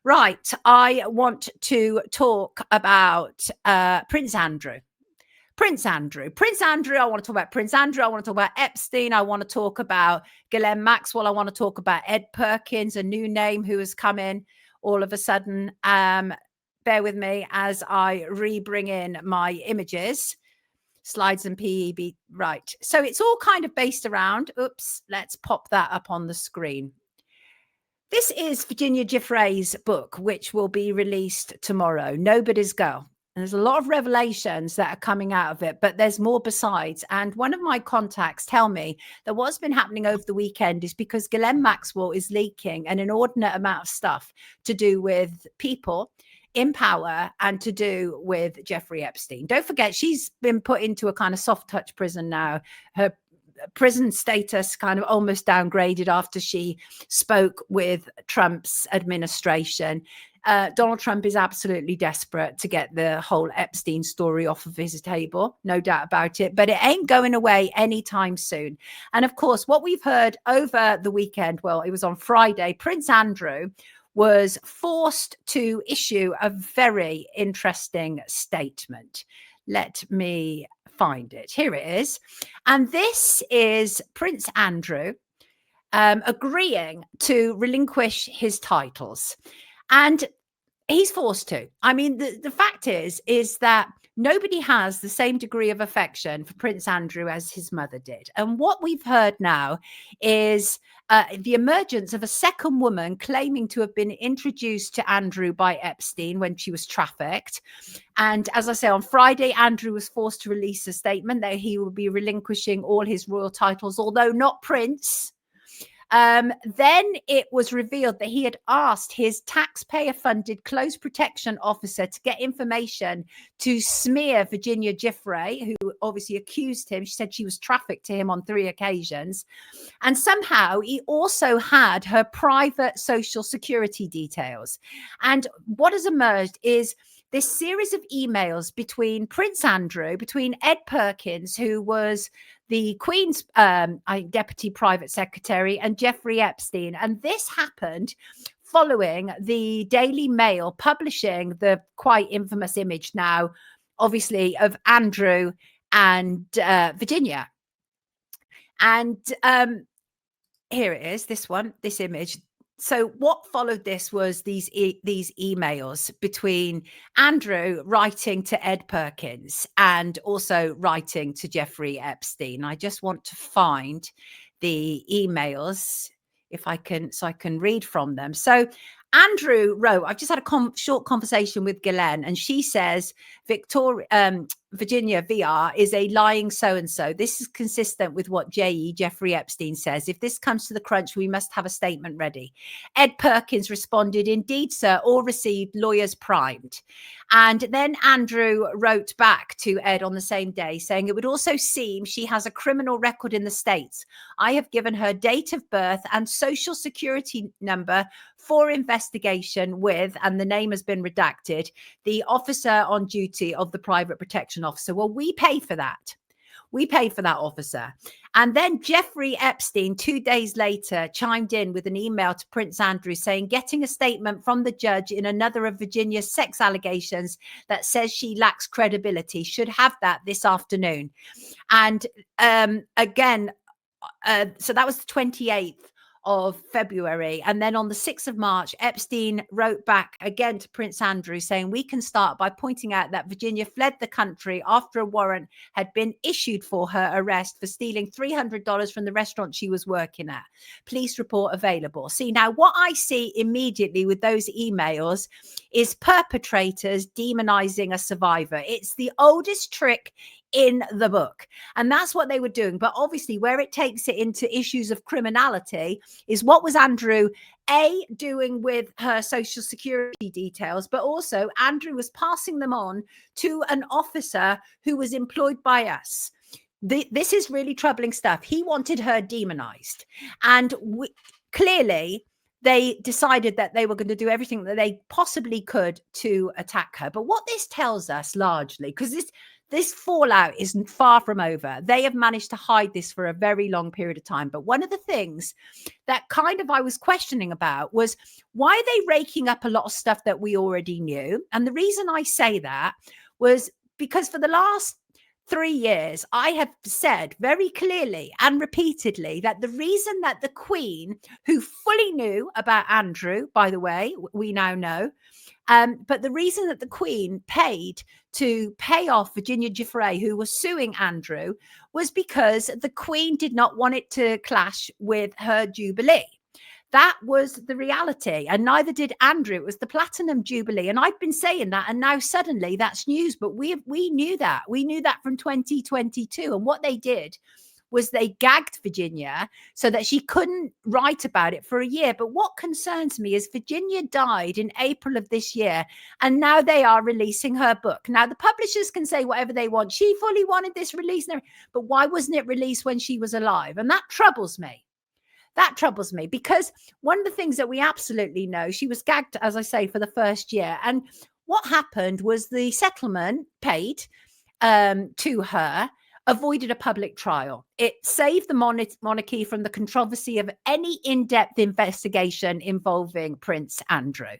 Right, I want to talk about Prince Andrew. Prince Andrew. Prince Andrew, I want to talk about Prince Andrew. I want to talk about Epstein. I want to talk about Ghislaine Maxwell. I want to talk about Ed Perkins, a new name who has come in all of a sudden. Bear with me as I re-bring in my images. Slides and PEB. Right. So it's all kind of based around, oops, let's pop that up on the screen. This is Virginia Giuffre's book, which will be released tomorrow, Nobody's Girl. And there's a lot of revelations that are coming out of it, but there's more besides. And one of my contacts tell me that what's been happening over the weekend is because Ghislaine Maxwell is leaking an inordinate amount of stuff to do with people in power and to do with Jeffrey Epstein. Don't forget, she's been put into a kind of soft touch prison now. Her prison status kind of almost downgraded after she spoke with Trump's administration. Donald Trump is absolutely desperate to get the whole Epstein story off of his table, no doubt about it, but it ain't going away anytime soon. And of course, what we've heard over the weekend, well, it was on Friday, Prince Andrew was forced to issue a very interesting statement. Let me find it. Here it is. And this is Prince Andrew agreeing to relinquish his titles. And he's forced to. I mean, the fact is that nobody has the same degree of affection for Prince Andrew as his mother did. And what we've heard now is the emergence of a second woman claiming to have been introduced to Andrew by Epstein when she was trafficked. And as I say, on Friday, Andrew was forced to release a statement that he will be relinquishing all his royal titles, although not Prince. Then it was revealed that he had asked his taxpayer-funded close protection officer to get information to smear Virginia Giuffre, who obviously accused him. She said she was trafficked to him on 3 occasions. And somehow he also had her private social security details. And what has emerged is this series of emails between Prince Andrew, between Ed Perkins, who was the Queen's deputy private secretary, and Jeffrey Epstein. And this happened following the Daily Mail publishing the quite infamous image now, obviously, of Andrew and Virginia. And here it is, this image. So what followed this was these emails between Andrew writing to Ed Perkins and also writing to Jeffrey Epstein. I just want to find the emails if I can, so I can read from them. So Andrew wrote, I've just had a short conversation with Ghislaine, and she says, Virginia VR is a lying so-and-so. This is consistent with what Jeffrey Epstein says. If this comes to the crunch, we must have a statement ready. Ed Perkins responded, indeed, sir, all received, lawyers primed. And then Andrew wrote back to Ed on the same day saying, it would also seem she has a criminal record in the States. I have given her date of birth and social security number for investigation with, and the name has been redacted, the officer on duty of the private protection officer. Well, we pay for that. We pay for that officer. And then Jeffrey Epstein, 2 days later, chimed in with an email to Prince Andrew saying, getting a statement from the judge in another of Virginia's sex allegations that says she lacks credibility. Should have that this afternoon. And again, so that was the 28th of February. And then on the 6th of March, Epstein wrote back again to Prince Andrew saying, we can start by pointing out that Virginia fled the country after a warrant had been issued for her arrest for stealing $300 from the restaurant she was working at. Police report available. See, now what I see immediately with those emails is perpetrators demonizing a survivor. It's the oldest trick in the book. And that's what they were doing. But obviously where it takes it into issues of criminality is what was Andrew doing with her social security details, but also Andrew was passing them on to an officer who was employed by us. This is really troubling stuff. He wanted her demonized. And clearly they decided that they were going to do everything that they possibly could to attack her. But what this tells us largely, because This fallout is far from over. They have managed to hide this for a very long period of time. But one of the things that kind of I was questioning about was, why are they raking up a lot of stuff that we already knew? And the reason I say that was because for the last 3 years, I have said very clearly and repeatedly that the reason that the Queen, who fully knew about Andrew, by the way, we now know, but the reason that the Queen paid to pay off Virginia Giuffre, who was suing Andrew, was because the Queen did not want it to clash with her Jubilee. That was the reality. And neither did Andrew. It was the Platinum Jubilee. And I've been saying that. And now suddenly that's news. But we knew that. We knew that from 2022. And what they did was they gagged Virginia so that she couldn't write about it for a year. But what concerns me is Virginia died in April of this year, and now they are releasing her book. Now, the publishers can say whatever they want. She fully wanted this released, but why wasn't it released when she was alive? And that troubles me. That troubles me, because one of the things that we absolutely know, she was gagged, as I say, for the first year. And what happened was the settlement paid to her avoided a public trial. It saved the monarchy from the controversy of any in-depth investigation involving Prince Andrew.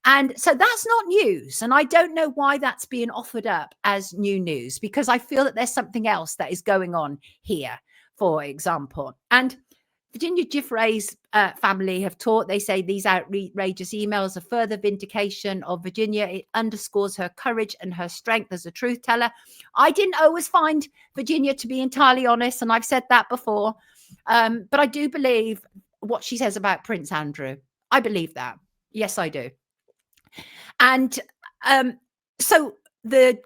And so that's not news. And I don't know why that's being offered up as new news, because I feel that there's something else that is going on here, for example. And Virginia Giuffre's family have taught, they say these outrageous emails are further vindication of Virginia. It underscores her courage and her strength as a truth teller. I didn't always find Virginia to be entirely honest, and I've said that before. But I do believe what she says about Prince Andrew. I believe that. Yes, I do. And so the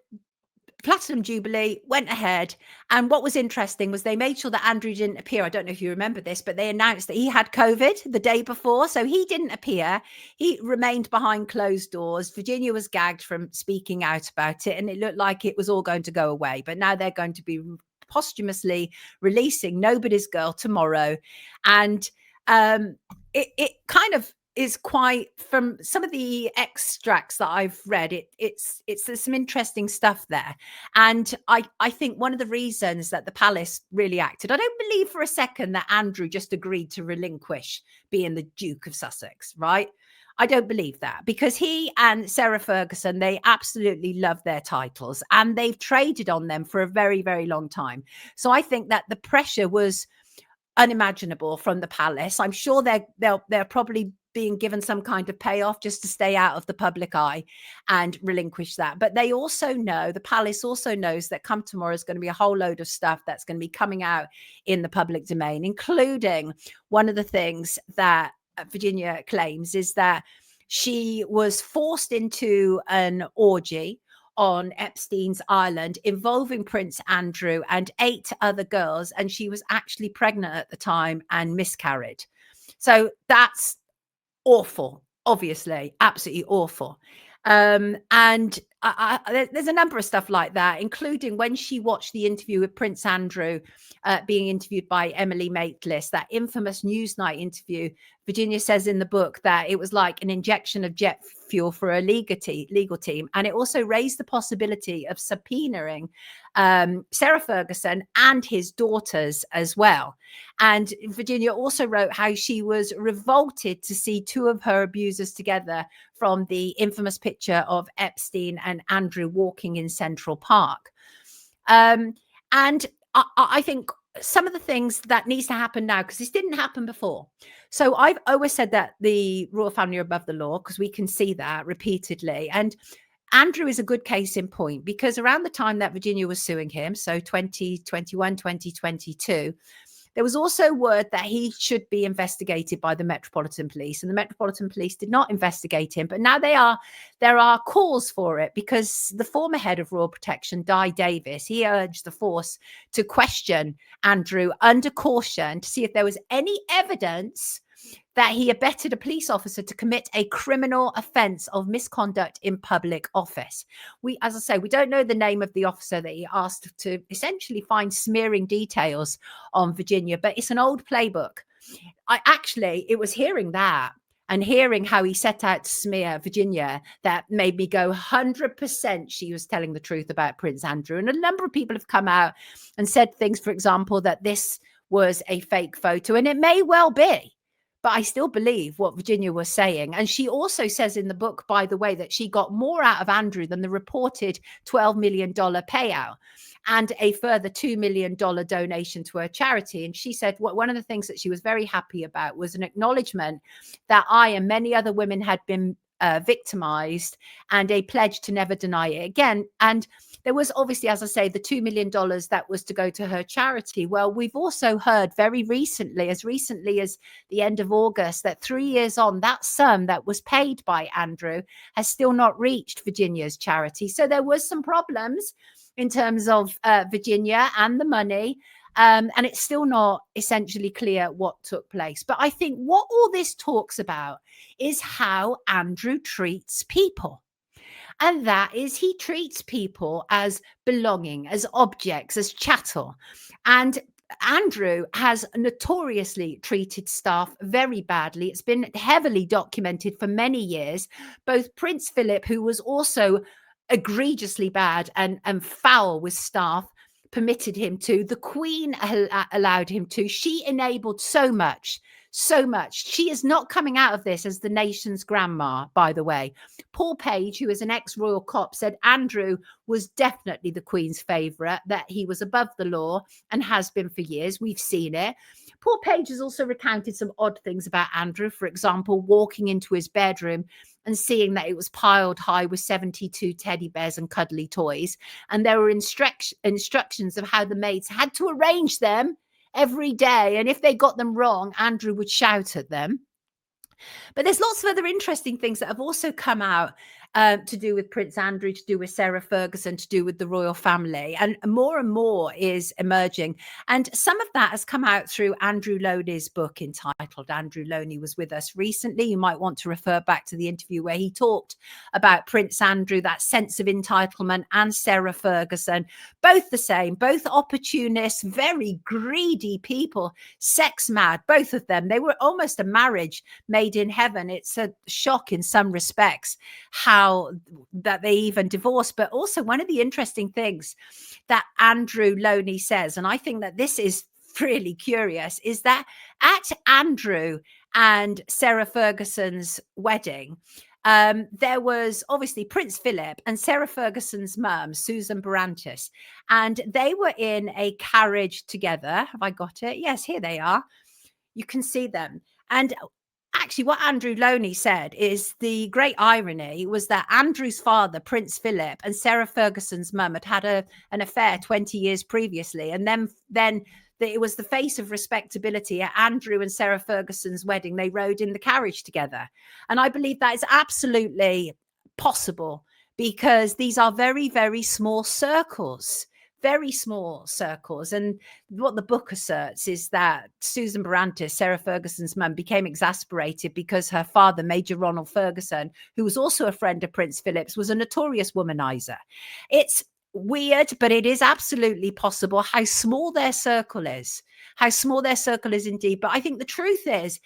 Platinum Jubilee went ahead, and what was interesting was they made sure that Andrew didn't appear. I don't know if you remember this, but they announced that he had COVID the day before, so he didn't appear. He remained behind closed doors. Virginia was gagged from speaking out about it, and it looked like it was all going to go away. But now they're going to be posthumously releasing Nobody's Girl tomorrow, and it kind of is quite, from some of the extracts that I've read, it's there's some interesting stuff there. And I think one of the reasons that the palace really acted, I don't believe for a second that Andrew just agreed to relinquish being the Duke of Sussex, right? I don't believe that, because he and Sarah Ferguson, they absolutely love their titles and they've traded on them for a very, very long time. So I think that the pressure was unimaginable from the palace. I'm sure they're probably being given some kind of payoff just to stay out of the public eye and relinquish that. But they also know, the palace also knows that come tomorrow is going to be a whole load of stuff that's going to be coming out in the public domain, including one of the things that Virginia claims is that she was forced into an orgy on Epstein's island involving Prince Andrew and 8 other girls, and she was actually pregnant at the time and miscarried. So that's awful, obviously, absolutely awful. And there's a number of stuff like that, including when she watched the interview with Prince Andrew being interviewed by Emily Maitlis, that infamous Newsnight interview. Virginia says in the book that it was like an injection of jet fuel for a legal team. And it also raised the possibility of subpoenaing Sarah Ferguson and his daughters as well. And Virginia also wrote how she was revolted to see 2 of her abusers together from the infamous picture of Epstein and Andrew walking in Central Park. And I think some of the things that needs to happen now, because this didn't happen before. So I've always said that the royal family are above the law, because we can see that repeatedly. And Andrew is a good case in point, because around the time that Virginia was suing him, so 2021, 2022, there was also word that he should be investigated by the Metropolitan Police, and the Metropolitan Police did not investigate him. But now there are calls for it, because the former head of Royal Protection, Di Davis, he urged the force to question Andrew under caution to see if there was any evidence that he abetted a police officer to commit a criminal offence of misconduct in public office. As I say, we don't know the name of the officer that he asked to essentially find smearing details on Virginia, but it's an old playbook. It was hearing that and hearing how he set out to smear Virginia, that made me go 100% she was telling the truth about Prince Andrew. And a number of people have come out and said things, for example, that this was a fake photo, and it may well be. But I still believe what Virginia was saying. And she also says in the book, by the way, that she got more out of Andrew than the reported $12 million payout and a further $2 million donation to her charity. And she said one of the things that she was very happy about was an acknowledgement that I and many other women had been victimized, and a pledge to never deny it again. And there was obviously, as I say, the $2 million that was to go to her charity. Well, we've also heard very recently as the end of August, that 3 years on, that sum that was paid by Andrew has still not reached Virginia's charity. So there was some problems in terms of Virginia and the money. And it's still not essentially clear what took place. But I think what all this talks about is how Andrew treats people. And that is, he treats people as belonging, as objects, as chattel. And Andrew has notoriously treated staff very badly. It's been heavily documented for many years. Both Prince Philip, who was also egregiously bad and foul with staff, permitted him to. The Queen allowed him to. She enabled so much. She is not coming out of this as the nation's grandma, by the way. Paul Page, who is an ex-royal cop, said Andrew was definitely the Queen's favourite, that he was above the law and has been for years. We've seen it. Paul Page has also recounted some odd things about Andrew. For example, walking into his bedroom and seeing that it was piled high with 72 teddy bears and cuddly toys. And there were instructions of how the maids had to arrange them every day. And if they got them wrong, Andrew would shout at them. But there's lots of other interesting things that have also come out to do with Prince Andrew, to do with Sarah Ferguson, to do with the royal family. And more is emerging. And some of that has come out through Andrew Loney's book entitled Andrew Loney Was With Us Recently. You might want to refer back to the interview where he talked about Prince Andrew, that sense of entitlement, and Sarah Ferguson, both the same, both opportunists, very greedy people, sex mad, both of them. They were almost a marriage made in heaven. It's a shock in some respects how that they even divorced. But also, one of the interesting things that Andrew Loney says, and I think that this is really curious, is that at Andrew and Sarah Ferguson's wedding, there was obviously Prince Philip and Sarah Ferguson's mum, Susan Barantis, and they were in a carriage together. Have I got it? Yes, here they are. You can see them. And actually, what Andrew Loney said is the great irony was that Andrew's father, Prince Philip, and Sarah Ferguson's mum had an affair 20 years previously. And then it was the face of respectability at Andrew and Sarah Ferguson's wedding. They rode in the carriage together. And I believe that is absolutely possible, because these are very, very small circles. Very small circles. And what the book asserts is that Susan Barantis, Sarah Ferguson's mum, became exasperated because her father, Major Ronald Ferguson, who was also a friend of Prince Philip's, was a notorious womanizer. It's weird, but it is absolutely possible how small their circle is. How small their circle is indeed. But I think the truth is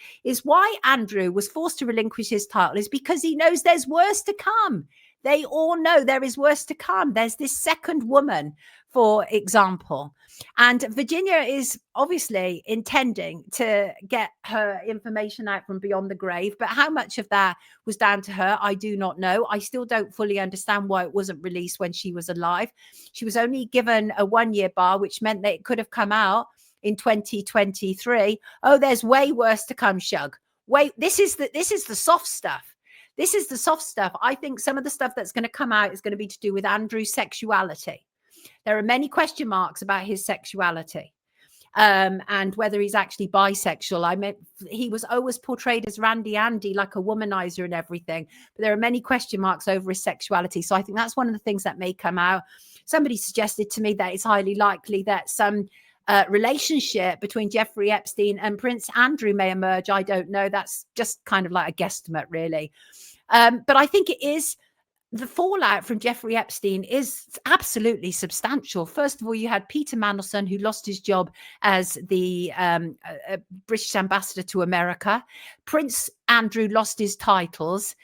why Andrew was forced to relinquish his title is because he knows there's worse to come. They all know there is worse to come. There's this second woman, for example. And Virginia is obviously intending to get her information out from beyond the grave. But how much of that was down to her, I do not know. I still don't fully understand why it wasn't released when she was alive. She was only given a 1-year bar, which meant that it could have come out in 2023. Oh, there's way worse to come, Shug. Wait, this is the soft stuff. This is the soft stuff. I think some of the stuff that's going to come out is going to be to do with Andrew's sexuality. There are many question marks about his sexuality and whether he's actually bisexual. I mean, he was always portrayed as Randy Andy, like a womanizer and everything. But there are many question marks over his sexuality. So I think that's one of the things that may come out. Somebody suggested to me that it's highly likely that some relationship between Jeffrey Epstein and Prince Andrew may emerge. I don't know. That's just kind of like a guesstimate, really. But I think it is the fallout from Jeffrey Epstein is absolutely substantial. First of all, you had Peter Mandelson, who lost his job as the British ambassador to America. Prince Andrew lost his titles.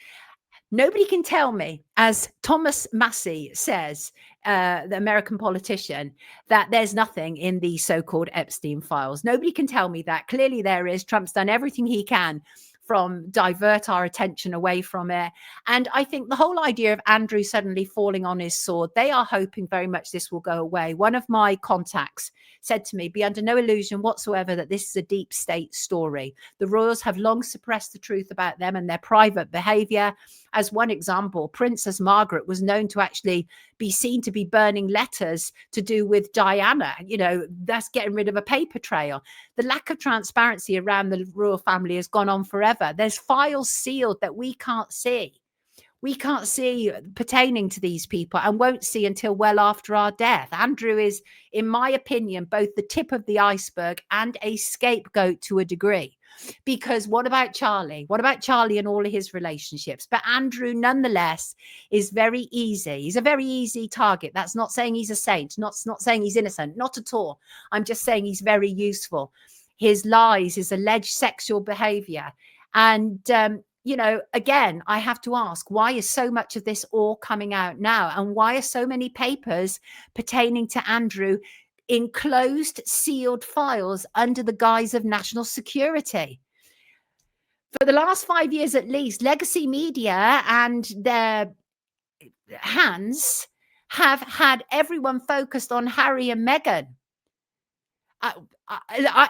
Nobody can tell me, as Thomas Massey says, the American politician, that there's nothing in the so-called Epstein files. Nobody can tell me that. Clearly there is. Trump's done everything he can from divert our attention away from it. And I think the whole idea of Andrew suddenly falling on his sword, they are hoping very much this will go away. One of my contacts said to me, be under no illusion whatsoever that this is a deep state story. The royals have long suppressed the truth about them and their private behavior. As one example, Princess Margaret was known to actually be seen to be burning letters to do with Diana. You know, that's getting rid of a paper trail. The lack of transparency around the royal family has gone on forever. There's files sealed that we can't see. We can't see pertaining to these people and won't see until well after our death. Andrew is, in my opinion, both the tip of the iceberg and a scapegoat to a degree. Because what about Charlie? What about Charlie and all of his relationships? But Andrew, nonetheless, is very easy. He's a very easy target. That's not saying he's a saint, not saying he's innocent, not at all. I'm just saying he's very useful. His lies, his alleged sexual behavior. And, you know, again, I have to ask, why is so much of this all coming out now? And why are so many papers pertaining to Andrew in closed, sealed files under the guise of national security? For the last 5 years at least, legacy media and their hands have had everyone focused on Harry and Meghan.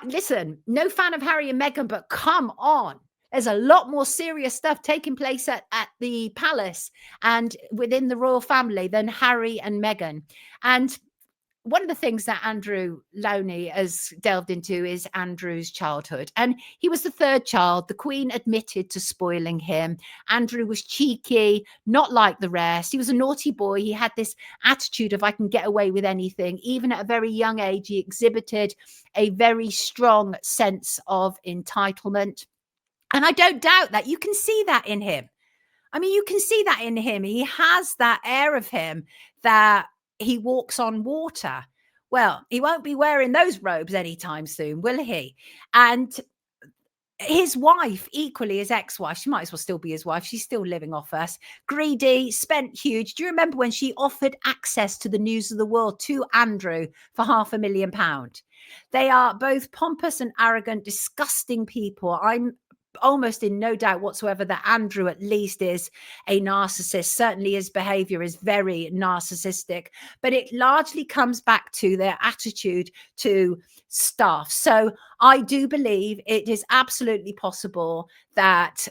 Listen, no fan of Harry and Meghan, but come on. There's a lot more serious stuff taking place at the palace and within the royal family than Harry and Meghan. And one of the things that Andrew Lowney has delved into is Andrew's childhood. And he was the third child. The Queen admitted to spoiling him. Andrew was cheeky, not like the rest. He was a naughty boy. He had this attitude of I can get away with anything. Even at a very young age, he exhibited a very strong sense of entitlement. And I don't doubt that. You can see that in him. I mean, you can see that in him. He has that air of him that he walks on water. Well, he won't be wearing those robes anytime soon, will he? And his wife, equally his ex-wife, she might as well still be his wife. She's still living off us. Greedy, spent huge. Do you remember when she offered access to the news of the world to Andrew for £500,000? They are both pompous and arrogant, disgusting people. I'm almost in no doubt whatsoever that Andrew at least is a narcissist. Certainly his behavior is very narcissistic, but it largely comes back to their attitude to staff. So I do believe it is absolutely possible that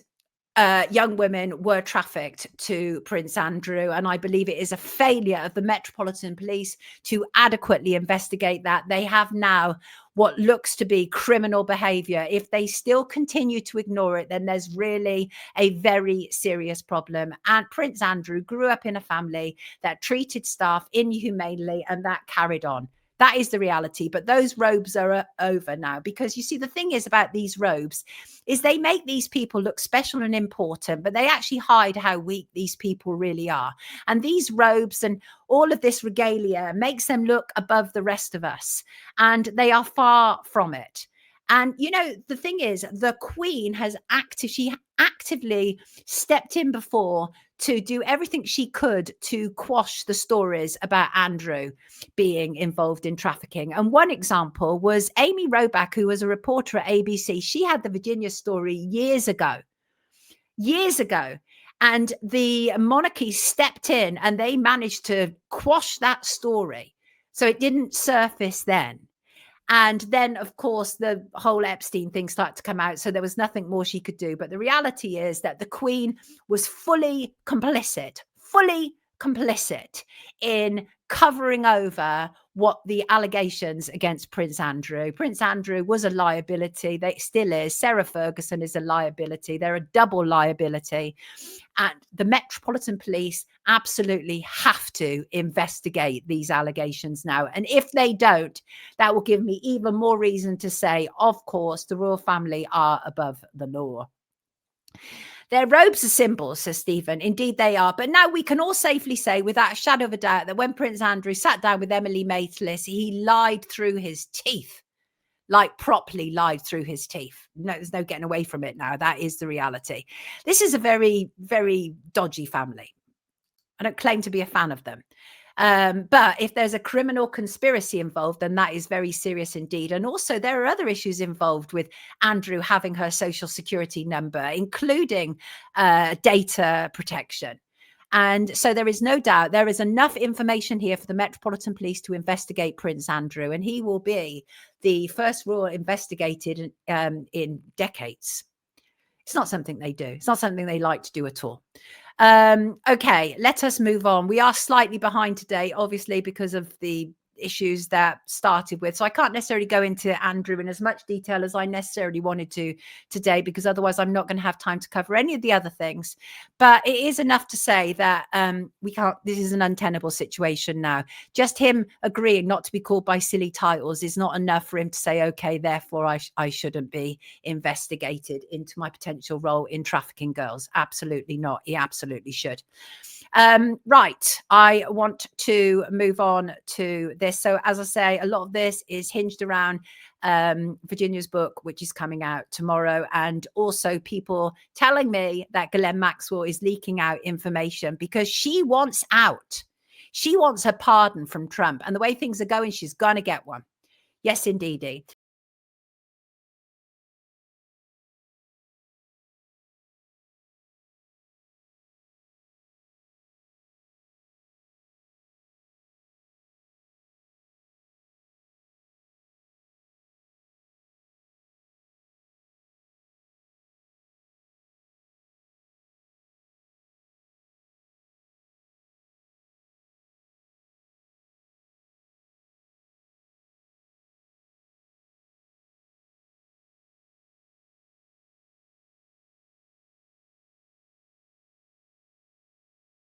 young women were trafficked to Prince Andrew, and I believe it is a failure of the Metropolitan Police to adequately investigate that. They have now what looks to be criminal behavior. If they still continue to ignore it, then there's really a very serious problem. And Prince Andrew grew up in a family that treated staff inhumanely, and that carried on. That is the reality. But those robes are over now, because you see, the thing is about these robes is they make these people look special and important, but they actually hide how weak these people really are. And these robes and all of this regalia makes them look above the rest of us, and they are far from it. And, you know, the thing is, the Queen has she actively stepped in before to do everything she could to quash the stories about Andrew being involved in trafficking. And one example was Amy Robach, who was a reporter at ABC. She had the Virginia story years ago. And the monarchy stepped in and they managed to quash that story. So it didn't surface then. And then, of course, the whole Epstein thing started to come out. So there was nothing more she could do. But the reality is that the Queen was fully complicit in covering over what the allegations against Prince Andrew. Prince Andrew was a liability. They still is. Sarah Ferguson is a liability. They're a double liability. And the Metropolitan Police absolutely have to investigate these allegations now. And if they don't, that will give me even more reason to say, of course, the royal family are above the law. Their robes are symbols, says Stephen. Indeed, they are. But now we can all safely say, without a shadow of a doubt, that when Prince Andrew sat down with Emily Maitlis, he lied through his teeth, like properly lied through his teeth. No, there's no getting away from it now. That is the reality. This is a very, very dodgy family. I don't claim to be a fan of them. But if there's a criminal conspiracy involved, then that is very serious indeed. And also, there are other issues involved with Andrew having her social security number, including data protection. And so there is no doubt there is enough information here for the Metropolitan Police to investigate Prince Andrew, and he will be the first royal investigated in decades. It's not something they do. It's not something they like to do at all. Okay, let us move on. We are slightly behind today, obviously, because of the issues that started with. So I can't necessarily go into Andrew in as much detail as I necessarily wanted to today, because otherwise I'm not going to have time to cover any of the other things. But it is enough to say that we can't, this is an untenable situation now. Just him agreeing not to be called by silly titles is not enough for him to say, okay, therefore I shouldn't be investigated into my potential role in trafficking girls. Absolutely not. He absolutely should. Right, I want to move on to this. So as I say, a lot of this is hinged around Virginia's book, which is coming out tomorrow, and also people telling me that Ghislaine Maxwell is leaking out information because she wants out. She wants her pardon from Trump, and the way things are going, she's going to get one. Yes, indeedy.